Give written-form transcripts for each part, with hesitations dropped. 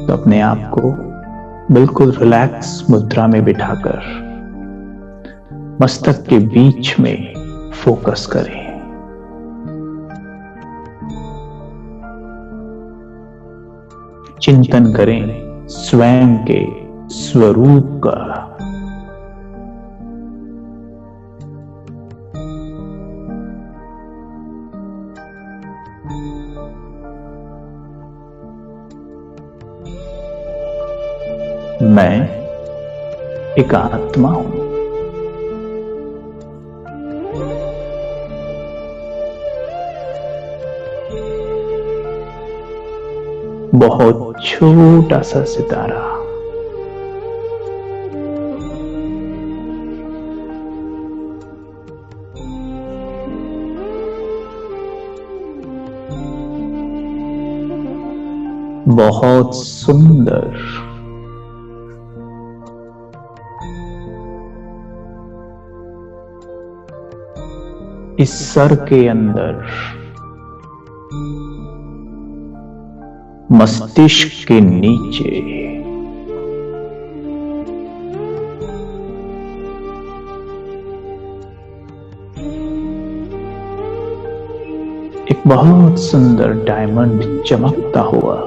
तो अपने आप को बिल्कुल रिलैक्स मुद्रा में बिठाकर मस्तक के बीच में फोकस करें। चिंतन करें स्वयं के स्वरूप का। मैं एक आत्मा हूं। बहुत छोटा सा सितारा। बहुत सुंदर। इस सर के अंदर मस्तिष्क के नीचे एक बहुत सुंदर डायमंड चमकता हुआ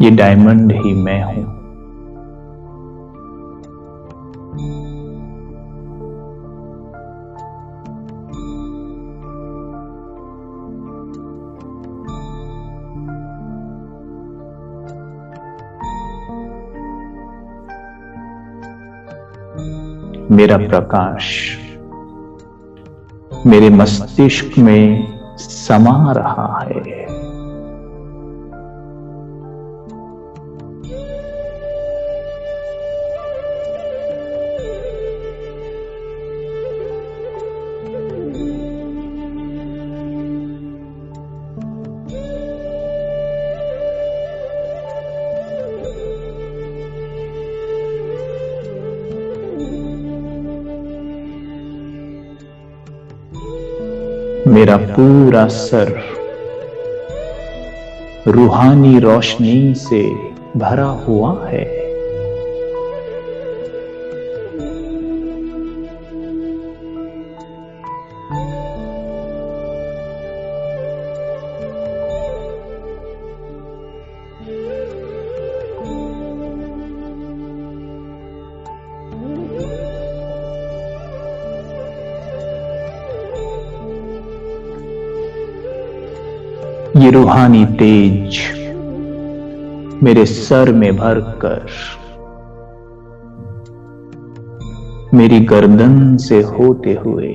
ये डायमंड ही मैं हूं। मेरा प्रकाश मेरे मस्तिष्क में समा रहा है। मेरा पूरा सर रूहानी रोशनी से भरा हुआ है। ये रूहानी तेज मेरे सर में भरकर मेरी गर्दन से होते हुए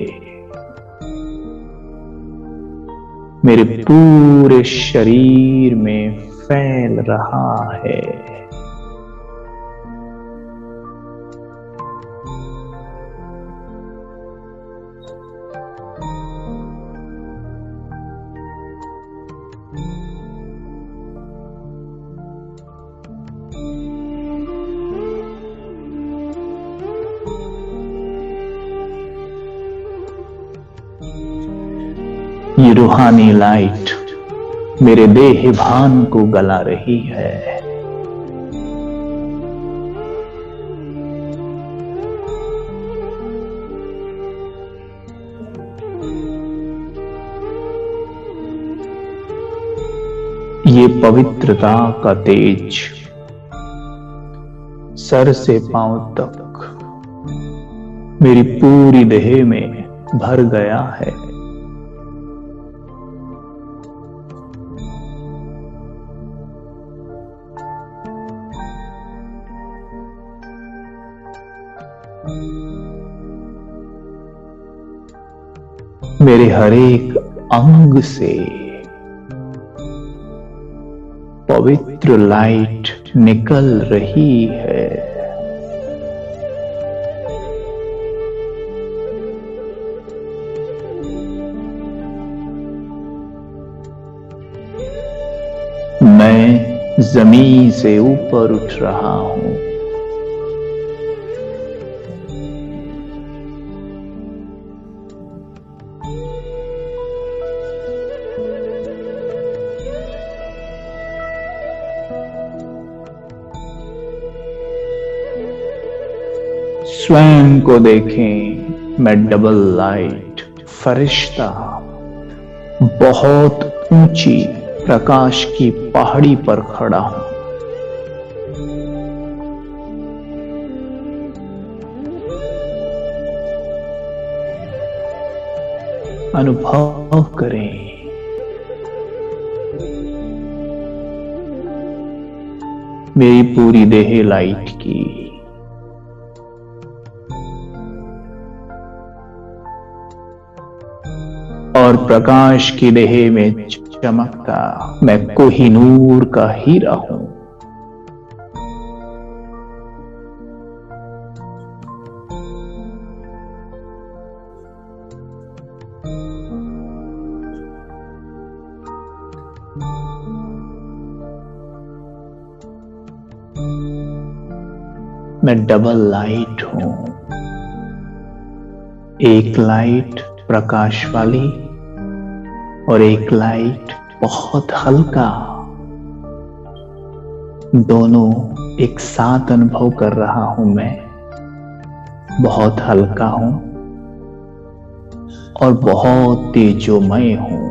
मेरे पूरे शरीर में फैल रहा है। ये रूहानी लाइट मेरे देह भान को गला रही है। ये पवित्रता का तेज सर से पांव तक मेरी पूरी देह में भर गया है। मेरे हर एक अंग से पवित्र लाइट निकल रही है। मैं जमीन से ऊपर उठ रहा हूं। स्वयं को देखें, मैं डबल लाइट फरिश्ता बहुत ऊंची प्रकाश की पहाड़ी पर खड़ा हूं। अनुभव करें, मेरी पूरी देह लाइट की। और प्रकाश की देह में चमकता मैं कोहिनूर का हीरा हूं। मैं डबल लाइट हूं, एक लाइट प्रकाश वाली और एक लाइट बहुत हल्का। दोनों एक साथ अनुभव कर रहा हूं। मैं बहुत हल्का हूं और बहुत तेजोमय हूं।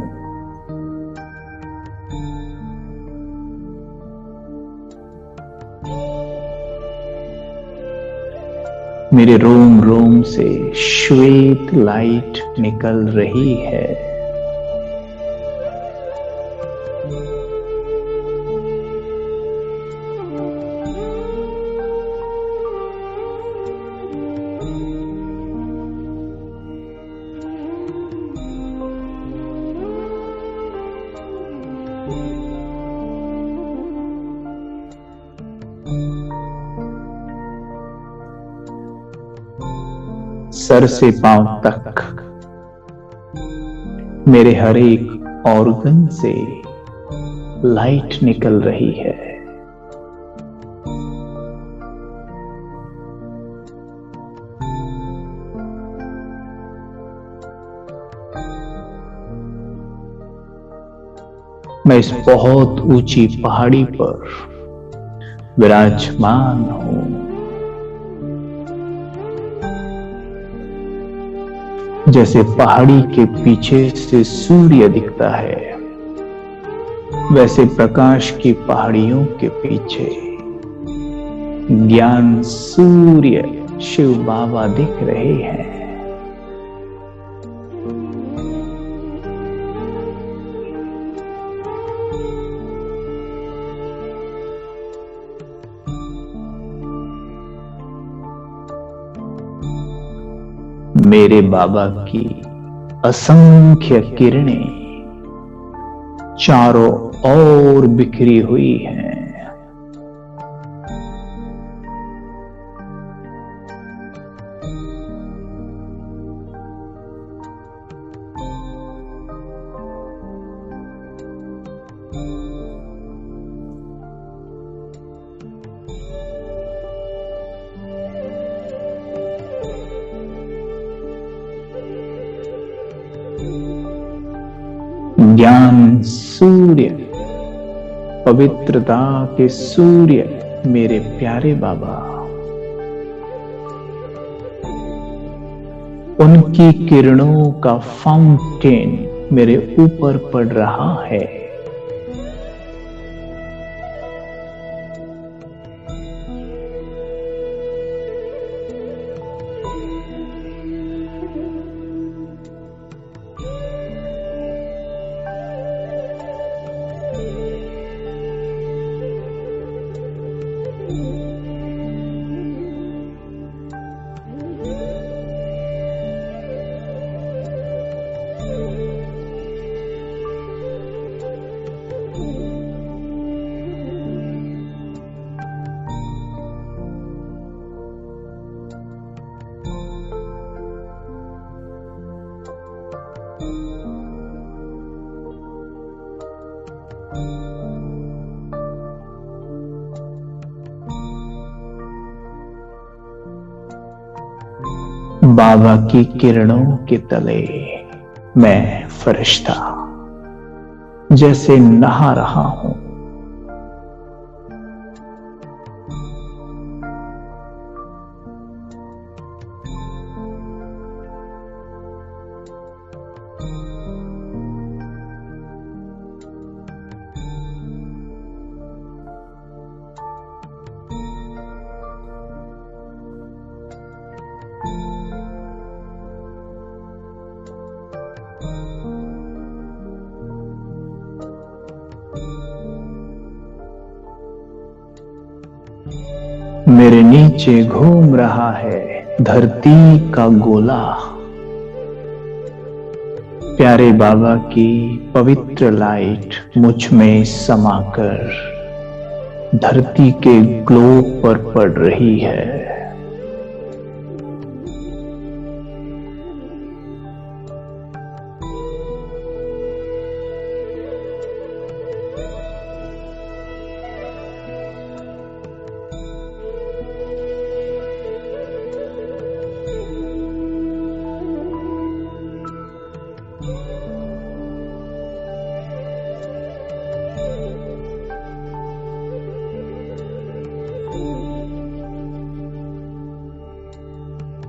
मेरे रोम रोम से श्वेत लाइट निकल रही है। सर से पांव तक मेरे हर एक ऑर्गन से लाइट निकल रही है। मैं इस बहुत ऊंची पहाड़ी पर विराजमान हूं। जैसे पहाड़ी के पीछे से सूर्य दिखता है, वैसे प्रकाश की पहाड़ियों के पीछे ज्ञान सूर्य शिव बाबा दिख रहे हैं। मेरे बाबा की असंख्य किरणें चारों ओर बिखरी हुई हैं। ज्ञान सूर्य, पवित्रता के सूर्य मेरे प्यारे बाबा, उनकी किरणों का फाउंटेन मेरे ऊपर पड़ रहा है। बाबा की किरणों के तले मैं फरिश्ता जैसे नहा रहा हूं। मेरे नीचे घूम रहा है धरती का गोला। प्यारे बाबा की पवित्र लाइट मुझ में समाकर धरती के ग्लोब पर पड़ रही है।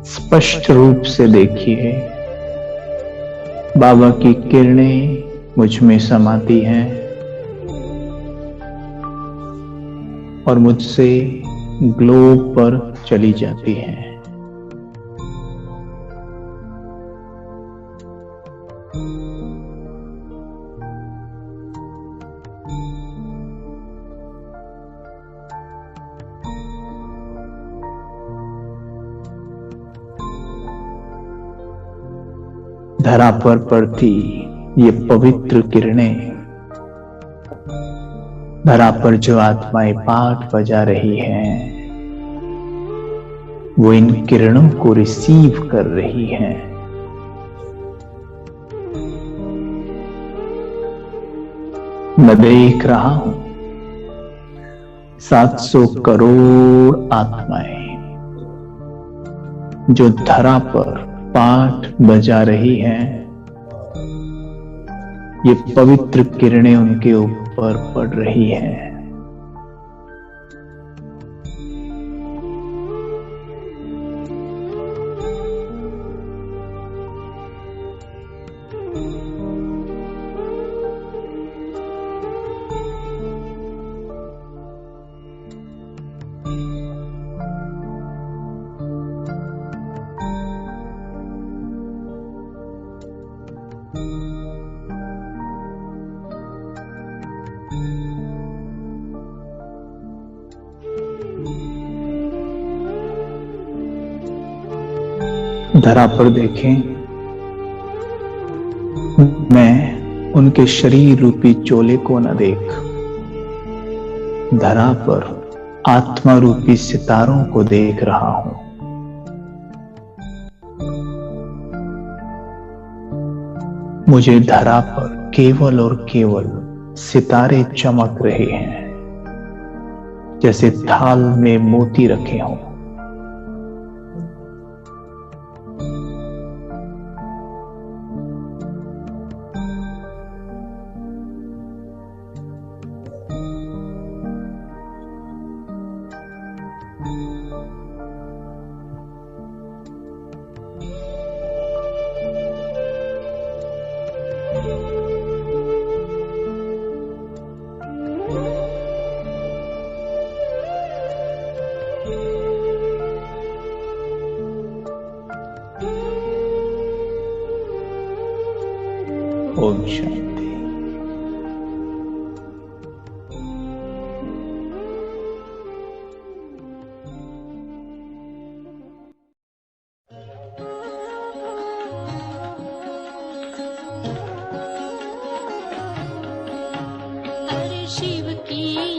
स्पष्ट रूप से देखिए, बाबा की किरणें मुझ में समाती हैं और मुझसे ग्लोब पर चली जाती हैं। धरा पर पड़ती ये पवित्र किरणें, धरा पर जो आत्माएं पाठ बजा रही हैं, वो इन किरणों को रिसीव कर रही हैं। मैं देख रहा हूं 700 करोड़ आत्माएं जो धरा पर पाठ बजा रही हैं। ये पवित्र किरणें उनके ऊपर पड़ रही हैं। धरा पर देखें, मैं उनके शरीर रूपी चोले को न देख, धरा पर आत्मा रूपी सितारों को देख रहा हूं। मुझे धरा पर केवल और केवल सितारे चमक रहे हैं, जैसे थाल में मोती रखे हों। ओम शांति। हर शिव की